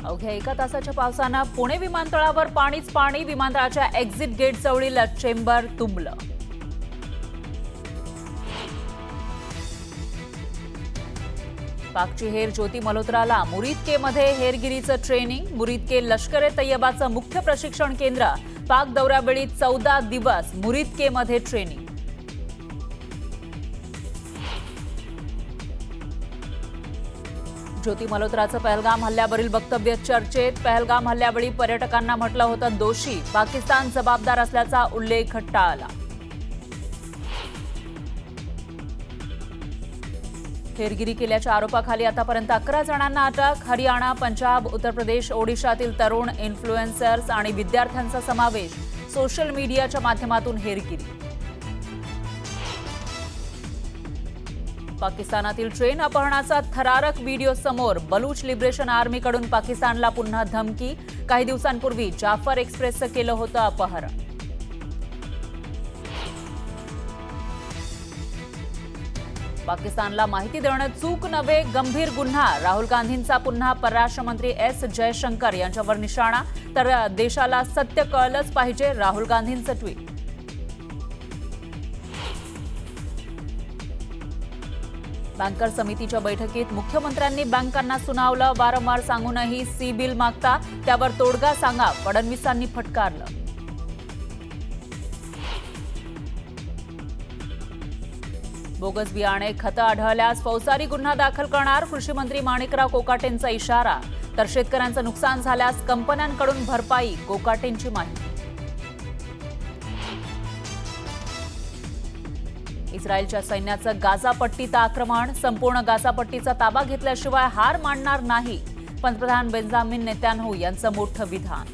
अवघ्या एका तासाच्या पावसानं पुणे विमानतळावर पाणीच पाणी. विमानतळाच्या एक्झिट गेट जवळील चेंबर तुंबलं. पाकची हेर ज्योती मल्होत्राला मुरीद के मध्ये हेरगिरीचं ट्रेनिंग. मुरीद के लष्कर ए तैयबाचं मुख्य प्रशिक्षण केंद्र. पाक दौऱ्यावेळी 14 दिवस मुरीद के मध्ये ट्रेनिंग. ज्योती मल्होत्राचं पहलगाम हल्ल्यावरील वक्तव्य चर्चेत. पहलगाम हल्ल्यावेळी पर्यटकांना म्हटलं होतं दोषी. पाकिस्तान जबाबदार असल्याचा उल्लेख टाळला. हेरगिरी केल्याच्या आरोपाखाली आतापर्यंत 11 जणांना अटक. हरियाणा, पंजाब, उत्तर प्रदेश, ओडिशातील तरुण इन्फ्लुएन्सर्स आणि विद्यार्थ्यांचा समावेश. सोशल मीडियाच्या माध्यमातून हेरगिरी. पाकिस्तानातील ट्रेन अपहरणाचा थरारक व्हिडिओ समोर. बलूच लिबरेशन आर्मीकडून पाकिस्तानला पुन्हा धमकी. काही दिवसांपूर्वी जाफर एक्सप्रेसचं केलं होतं अपहरण. पाकिस्तानला माहिती देणं चूक नव्हे, गंभीर गुन्हा. राहुल गांधींचा पुन्हा परराष्ट्र मंत्री एस जयशंकर यांच्यावर निशाणा. तर देशाला सत्य कळलंच पाहिजे, राहुल गांधींचं ट्विट. बँकर समितीच्या बैठकीत मुख्यमंत्र्यांनी बँकांना सुनावलं. वारंवार सांगूनही सी बिल मागता, त्यावर तोडगा सांगा, फडणवीसांनी फटकारलं. बोगस बियाणे, खतं आढळल्यास फौजदारी गुन्हा दाखल करणार. कृषी मंत्री माणिकराव कोकाटेंचा इशारा. तर शेतकऱ्यांचं नुकसान झाल्यास कंपन्यांकडून भरपाई, कोकाटेंची माहिती. इस्रायलच्या सैन्याचं गाझापट्टीत आक्रमण. संपूर्ण गाझापट्टीचा ताबा घेतल्याशिवाय हार मानणार नाही. पंतप्रधान बेंजामिन नेतान्याहू यांचं मोठं विधान.